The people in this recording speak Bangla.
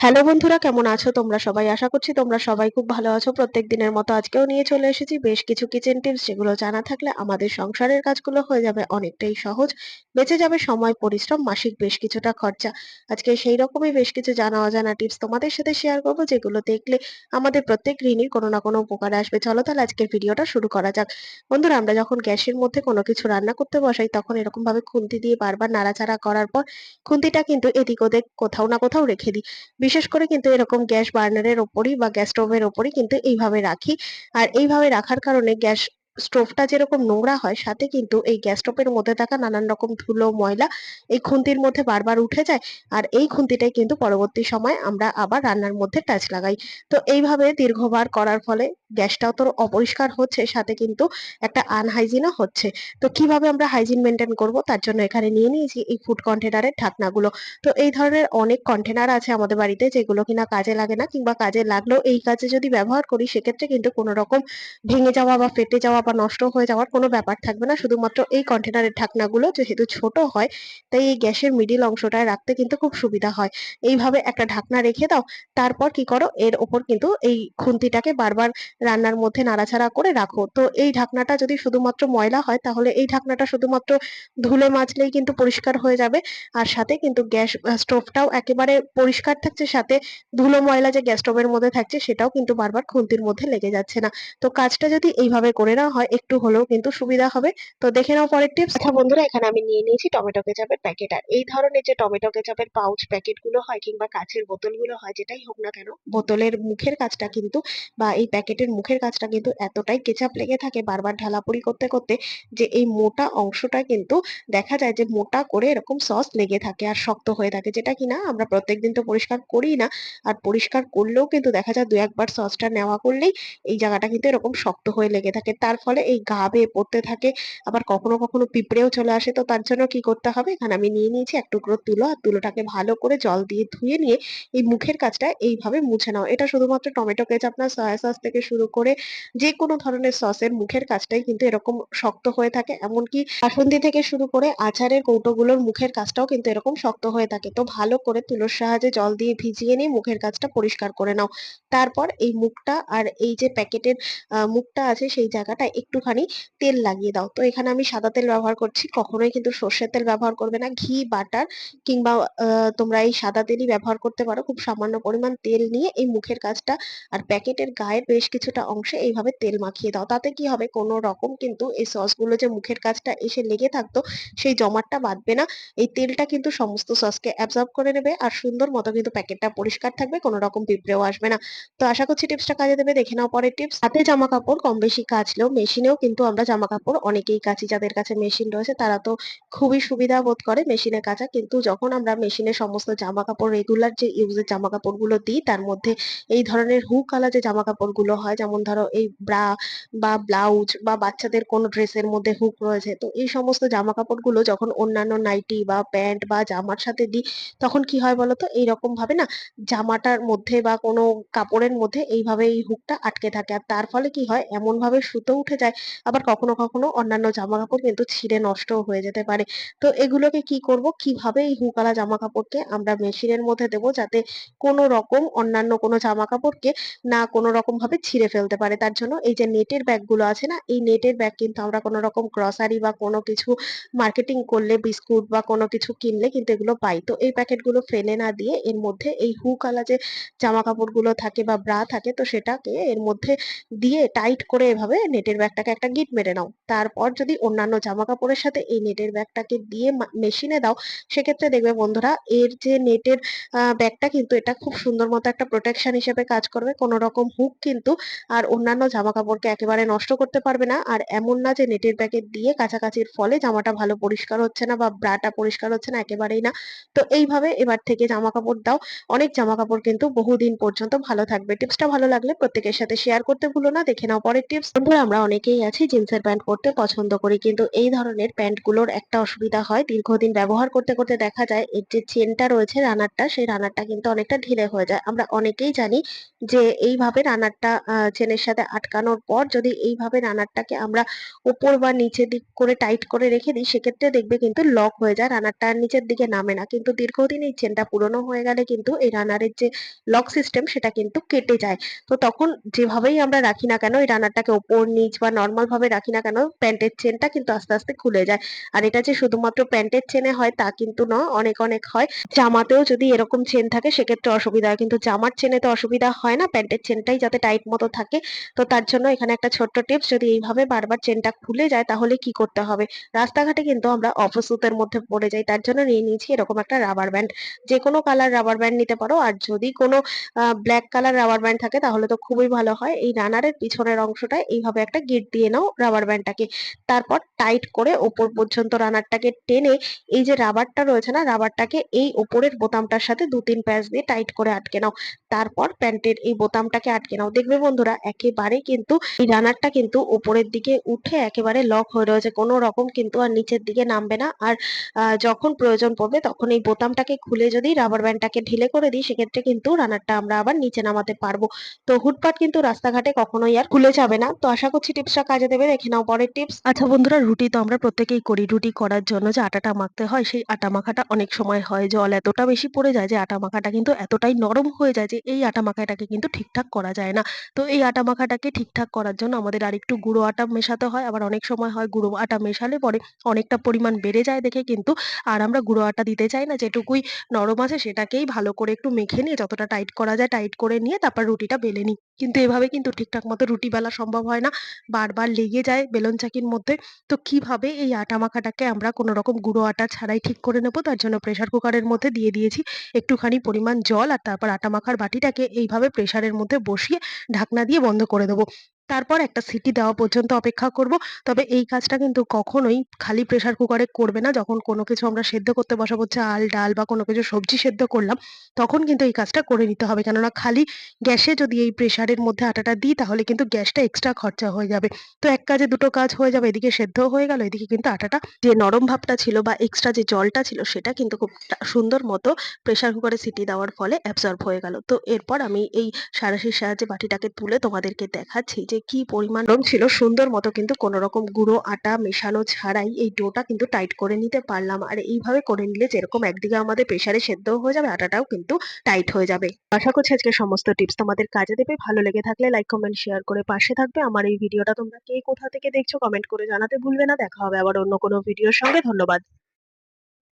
হ্যালো বন্ধুরা, কেমন আছো তোমরা সবাই? আশা করছি তোমরা সবাই খুব ভালো আছো। প্রত্যেক দিনের মতো আজকেও নিয়ে চলে এসেছি বেশ কিছু কিচেন টিপস, যেগুলো জানা থাকলে আমাদের সংসারের কাজগুলো হয়ে যাবে অনেকটাই সহজ। বেঁচে যাবে সময়, পরিশ্রম, মাসিক বেশ কিছুটা খরচা। আজকে সেই রকমই বেশ কিছু জানা অজানা টিপস তোমাদের সাথে শেয়ার করবো, যেগুলো দেখলে আমাদের প্রত্যেক গৃহিণীর কোনো না কোনো উপকারে আসবে। চলো তাহলে আজকের ভিডিওটা শুরু করা যাক। বন্ধুরা, আমরা যখন গ্যাসের মধ্যে কোনো কিছু রান্না করতে বসাই, তখন এরকম ভাবে খুন্তি দিয়ে বারবার নাড়াচাড়া করার পর খুন্তিটা কিন্তু এদিক ওদিক কোথাও না কোথাও রেখে দিই। বিশেষ করে কিন্তু এরকম গ্যাস বার্নারের ওপরই বা গ্যাস স্টোভের ওপরই কিন্তু এইভাবে রাখি। আর এইভাবে রাখার কারণে গ্যাস স্টোভটা যেরকম নোংরা হয়, সাথে কিন্তু এই গ্যাস স্টোভের মধ্যে থাকা নানান রকম ধুলো ময়লা এই খুন্তির মধ্যে বারবার উঠে যায়। আর এই খুন্তিটাই কিন্তু পরবর্তী সময় আমরা আবার রান্নার মধ্যে টাচ লাগাই। তো এইভাবে দীর্ঘবার করার ফলে গ্যাসটাও তো অপরিষ্কার হচ্ছে, সাথে কিন্তু একটা আনহাইজিনও হচ্ছে। তো কিভাবে আমরা হাইজিন মেনটেন করব, তার জন্য এখানে নিয়ে নিয়েছি এই ফুড কন্টেনারের ঢাকনাগুলো। তো এই ধরনের অনেক কন্টেনার আছে আমাদের বাড়িতে, যেগুলো কিনা কাজে লাগে না, কিংবা কাজে লাগলেও এই কাজে যদি ব্যবহার করি, সেক্ষেত্রে কিন্তু কোনো রকম ভেঙে যাওয়া বা ফেটে যাওয়া বা নষ্ট হয়ে যাওয়ার কোনো ব্যাপার থাকবে না। শুধুমাত্র এই কন্টেনারের ঢাকনাগুলো যেহেতু ছোট হয়, তাই এই গ্যাসের মিডিল অংশটায় রাখতে কিন্তু খুব সুবিধা হয়। এইভাবে একটা ঢাকনা রেখে দাও। তারপর কি করো, এর ওপর কিন্তু এই খুন্তিটাকে বারবার রান্নার মধ্যে নাড়াচাড়া করে রাখো। তো এই ঢাকনাটা যদি শুধুমাত্র ময়লা হয়, তাহলে এই ঢাকনাটা শুধুমাত্র ধুলে মাজলেই কিন্তু পরিষ্কার হয়ে যাবে। আর সাথে কিন্তু গ্যাস স্টোভটাও একেবারে পরিষ্কার থাকছে, সাথে ধুলো ময়লা যে গ্যাস স্টোভের মধ্যে থাকছে, সেটাও কিন্তু বারবার খুন্তির মধ্যে লেগে যাচ্ছে না। তো কাজটা যদি এইভাবে করে নেওয়া হয়, একটু হলেও কিন্তু সুবিধা হবে। তো দেখে নাও পরের টিপস। আচ্ছা বন্ধুরা, এখানে আমি নিয়ে নিয়েছি টমেটো কেচাপের প্যাকেট। আর এই ধরনের যে টমেটো কেচাপের পাউচ প্যাকেট গুলো হয়, কিংবা কাঁচের বোতলগুলো হয়, যেটাই হোক না কেন, বোতলের মুখের কাজটা কিন্তু বা এই প্যাকেটের মুখের কাজটা কিন্তু এতটাই কেচাপ লেগে থাকে বারবার ঢালাপুরি করতে করতে, যে এই মোটা অংশটা কিন্তু দেখা যায় যে মোটা করে এরকম সস লেগে থাকে আর শক্ত হয়ে থাকে, যেটা কিনা আমরা প্রত্যেকদিন তো পরিষ্কার করি না। আর পরিষ্কার করলেও কিন্তু দেখা যায় দু একবার সসটা নেওয়া করলেই এই জায়গাটা কিন্তু এরকম শক্ত হয়ে লেগে থাকে, তার ফলে এই গা বেয়ে পড়তে থাকে। আবার কখনো কখনো পিঁপড়েও চলে আসে। তো তার জন্য কি করতে হবে, এখানে আমি নিয়ে নিয়েছি এক টুকরো তুলো। আর তুলোটাকে ভালো করে জল দিয়ে ধুয়ে নিয়ে এই মুখের কাজটা এইভাবে মুছে নাও। এটা শুধুমাত্র টমেটো কেচাপ না, সয়া সস থেকে শুরু করে যে কোনো ধরনের সসের মুখের কাজটাই কিন্তু এরকম শক্ত হয়ে থাকে। এমনকি বাসন্তী থেকে শুরু করে আচারের কৌটোগুলোর মুখের কাজটাও কিন্তু এরকম শক্ত হয়ে থাকে। তো ভালো করে তুলোর সাহায্যে জল দিয়ে ভিজিয়ে নিয়ে মুখের কাজটা পরিষ্কার করে নাও। তারপর এই মুখটা আর এই যে প্যাকেটের মুখটা আছে, সেই জায়গাটায় একটুখানি তেল লাগিয়ে দাও। তো এখানে আমি সাদা তেল ব্যবহার করছি, কখনোই কিন্তু সর্ষের তেল ব্যবহার করবে না। ঘি, বাটার কিংবা তোমরা এই সাদা তেলই ব্যবহার করতে পারো। খুব সামান্য পরিমাণ তেল নিয়ে এই মুখের কাজটা আর প্যাকেটের গায়ের বেশ কিছুটা অংশে এইভাবে তেল মাখিয়ে দাও। তাতে কি হবে, কোনো রকম কিন্তু এই সসগুলো যে মুখের কাজটা এসে লেগে থাকতো, সেই জমাটটা বাঁধবে না। এই তেলটা কিন্তু সমস্ত সসকে অ্যাবজর্ব করে নেবে, আর সুন্দর মতো কিন্তু প্যাকেটটা পরিষ্কার থাকবে, কোনো রকম পিঁপড়েও আসবে না। তো আশা করছি টিপসটা কাজে দেবে। দেখে নাও পরের টিপস। হাতে জামা কাপড় কম বেশি কাচলেও মেশিনেও কিন্তু আমরা জামা কাপড় অনেকেই কাচি। যাদের কাছে মেশিন রয়েছে তারা তো খুবই সুবিধা বোধ করে মেশিনে কাচা। কিন্তু যখন আমরা মেশিনে সমস্ত জামা কাপড় রেগুলার যে ইউজের জামা কাপড়গুলো দিই, তার মধ্যে এই ধরনের হুক আলা যে জামা কাপড়গুলো হয়, যেমন ধরো এই ব্রা বা ব্লাউজ বা বাচ্চাদের কোনো ড্রেসের মধ্যে হুক রয়েছে, তো এই সমস্ত জামা কাপড়গুলো যখন অন্যান্য নাইটি বা প্যান্ট বা জামার সাথে দিই, তখন কি হয় বলতো, এইরকম ভাবে না জামাটার মধ্যে বা কোনো কাপড়ের মধ্যে এইভাবে এই হুকটা আটকে থাকে। আর তার ফলে কি হয়, এমন ভাবে সুতো উঠে যায়। আবার কখনো কখনো অন্যান্য জামা কাপড় কিন্তু ছিঁড়ে নষ্টও হয়ে যেতে পারে। তো এগুলোকে কি করব, কিভাবে এই হুকালা জামা কাপড়কে আমরা মেশিনের মধ্যে দেবো, যাতে কোনো রকম অন্যান্য কোনো জামা কাপড়কে না কোনো রকম ভাবে ছিঁড়ে ফেলতে পারে। তার জন্য এই যে নেটের ব্যাগ গুলো আছে না, এই নেটের ব্যাগ কিন্তু আমরা কোনো রকম গ্রসারি বা কোনো কিছু মার্কেটিং করলে, বিস্কুট বা কোনো কিছু কিনলে কিন্তু এগুলো পাই। তো এই প্যাকেট গুলো ফেলে না দিয়ে এর মধ্যে এই হুক আলা যে জামা কাপড় গুলো থাকে বা ব্রা থাকে, তো সেটাকে এর মধ্যে দিয়ে টাইট করে এভাবে নেটের ব্যাগটাকে একটা গিঁট মেরে নাও। তারপর যদি অন্যান্য জামা কাপড়ের সাথে এই নেটের ব্যাগটাকে দিয়ে মেশিনে দাও, সেক্ষেত্রে দেখবে বন্ধুরা, এর যে নেটের ব্যাগটা কিন্তু এটা খুব সুন্দর মতো একটা প্রোটেকশন হিসেবে কাজ করবে। কোনো রকম হুক কিন্তু আর অন্যান্য জামা কাপড়কে একেবারে নষ্ট করতে পারবে না। আর এমন না যে নেটের প্যাকেট দিয়ে কাছাকাছির ফলে জামাটা ভালো পরিষ্কার হচ্ছে না বা ব্রাটা পরিষ্কার হচ্ছে না, একেবারেই না। তো এইভাবে এবার থেকে জামা কাপড় দাও। অনেক জামা কাপড় কিন্তু বহুদিন পর্যন্ত ভালো থাকবে। টিপসটা ভালো লাগলে প্রত্যেকের সাথে শেয়ার করতে ভুলো না। দেখে নাও পরের টিপস। বন্ধুরা, আমরা অনেকেই আছি জিন্সের প্যান্ট পরতে পছন্দ করি, কিন্তু এই ধরনের প্যান্ট গুলোর একটা অসুবিধা হয়, দীর্ঘদিন ব্যবহার করতে করতে দেখা যায় এর যে চেনটা রয়েছে, রানারটা, সেই রানারটা কিন্তু অনেকটা ঢিলে হয়ে যায়। আমরা অনেকেই জানি যে এইভাবে রানারটা চেনের সাথে আটকানোর পর যদি এইভাবে রানারটাকে আমরা উপর বা নিচের দিক করে টাইট করে রেখে দিই, সেক্ষেত্রে দেখবে কিন্তু লক হয়ে যায়, রানারটা আর নিচের দিকে নামে না। কিন্তু দীর্ঘদিন এই চেনটা পুরনো হয়ে গেলে কিন্তু এই রানারের যে লক সিস্টেম সেটা কিন্তু কেটে যায়। তো তখন যেভাবেই আমরা রাখি না কেন, এই রানারটাকে ওপর নিচ বা নরমাল ভাবে রাখি না কেন, প্যান্টের চেনটা কিন্তু আস্তে আস্তে খুলে যায়। আর এটা যে শুধুমাত্র প্যান্টের চেনে হয় তা কিন্তু নয়, অনেক অনেক হয়। জামাতেও যদি এরকম চেন থাকে সেক্ষেত্রে অসুবিধা হয়, কিন্তু জামার চেনে তো অসুবিধা হয় না, প্যান্টের চেনটাই যাতে টাইট মতো থাকে। তো তার জন্য এখানে একটা ছোট্ট টিপস, যদি এইভাবে বারবার চেনটা খুলে যায় তাহলে কি করতে হবে। রাস্তাঘাটে কিন্তু আমরা অপস্যুতের মধ্যে পড়ে যাই, তার জন্য নিয়ে নিয়েছি এরকম একটা রাবার ব্যান্ড। যে কোনো কালার রাবার ব্যান্ড নিতে পারো, আর যদি কোনো ব্ল্যাক কালার রাবার ব্যান্ড থাকে তাহলে তো খুবই ভালো হয়। এই রানারের পিছনের অংশটায় এইভাবে একটা গিঁট দিয়ে নাও রাবার ব্যান্ডটাকে, তারপর টাইট করে ওপর পর্যন্ত রানারটাকে টেনে এই যে রাবারটা রয়েছে না, রাবারটাকে এই ওপরের বোতামটার সাথে ২-৩ প্যাঁচ দিয়ে টাইট করে আটকে নাও। তারপর প্যান্টের এই বোতামটাকে আটকে নাও। দেখবে বন্ধুরা একেবারে কিন্তু এই রানারটা কিন্তু উপরের দিকে উঠে একেবারে লক হয়ে রয়েছে, কোনো রকম কিন্তু আর নিচের দিকে নামবে না। আর যখন প্রয়োজন পড়বে তখন এই বোতামটাকে খুলে যদি রাবার ব্যান্ডটাকে ঢিলে করে দিই, সেক্ষেত্রে কিন্তু রানারটা আমরা আবার নিচে নামাতে পারবো। তো হুটপাট কিন্তু রাস্তাঘাটে কখনোই আর খুলে যাবে না। তো আশা করছি টিপসটা কাজে দেবে। দেখে নাও পরের টিপস। আচ্ছা বন্ধুরা, রুটি তো আমরা প্রত্যেকেই করি। রুটি করার জন্য যে আটাটা মাখতে হয়, সেই আটা মাখাটা অনেক সময় হয় জল এতটা বেশি পড়ে যায় যে আটা মাখাটা কিন্তু এতটাই নরম হয়ে যায় যে এই আটা মাখাটাকে কিন্তু ঠিকঠাক করা যায় না। তো এই আটা মাখাটাকে ঠিকঠাক করার জন্য আমাদের আরেকটু গুঁড়ো আটা মেশাতে হয়। আবার অনেক সময় হয় গুঁড়ো আটা মেশালে পরে অনেকটা পরিমাণ বেড়ে যায় দেখে কিন্তু আর আমরা গুঁড়ো আটা দিতে চাই না। যেটুকুই নরম আছে সেটাকেই ভালো করে একটু মেখে নিয়ে যতটা টাইট করা যায় টাইট করে নিয়ে তারপর রুটিটা বেলে নিই। কিন্তু এভাবে কিন্তু ঠিকঠাক মতো রুটি বেলা সম্ভব হয় না। বারবার লেগে যায় বেলন চাকির মধ্যে। তো কিভাবে এই আটা মাখাটাকে আমরা কোনো রকম গুঁড়ো আটা ছাড়াই ঠিক করে নেব, তার জন্য প্রেসার কুকারের মধ্যে দিয়ে দিয়েছি একটুখানি পরিমাণ জল, আর তারপর আটা মাখার বাটিটাকে এইভাবে প্রেসারের মধ্যে বসিয়ে ঢাকনা দিয়ে বন্ধ করে দেবো। তারপর একটা সিটি দেওয়া পর্যন্ত অপেক্ষা করব। তবে এই কাজটা কিন্তু কখনোই খালি প্রেসার কুকারে করবে না। যখন কোনো কিছু আমরা সেদ্ধ করতে বসাবো, চাল, ডাল বা কোনো কিছু সবজি সেদ্ধ করলাম, তখন কিন্তু এই কাজটা করে নিতে হবে। কেননা খালি গ্যাসে যদি এই প্রেসারের মধ্যে আটাটা দিই তাহলে কিন্তু গ্যাসটা এক্সট্রা খরচা হয়ে যাবে। তো এক কাজে দুটো কাজ হয়ে যাবে। এদিকে সেদ্ধও হয়ে গেল, এদিকে কিন্তু আটাটা যে নরম ভাবটা ছিল বা এক্সট্রা যে জলটা ছিল সেটা কিন্তু খুব সুন্দর মতো প্রেসার কুকারে সিটি দেওয়ার ফলে অ্যাবসর্ব হয়ে গেল। তো এরপর আমি এই সাঁড়াশির সাহায্যে বাটিটাকে তুলে তোমাদেরকে দেখাচ্ছি যে কি পরিমাণ নরম ছিল। সুন্দর মতো কিন্তু কোনো রকম গুঁড়ো আটা মেশানো ছাড়াই এই ডোটা কিন্তু টাইট করে নিতে পারলাম। আর এইভাবে করে নিলে যেরকম একদিকে আমাদের প্রেসারে সেদ্ধও হয়ে যাবে, আটাটাও কিন্তু টাইট হয়ে যাবে। আশা করছি আজকে সমস্ত টিপস তোমাদের কাজে দেবে। ভালো লেগে থাকলে লাইক, কমেন্ট, শেয়ার করে পাশে থাকবে। আমার এই ভিডিওটা তোমরা কে কোথা থেকে দেখছো কমেন্ট করে জানাতে ভুলবে না। দেখা হবে আবার অন্য কোনো ভিডিওর সঙ্গে। ধন্যবাদ।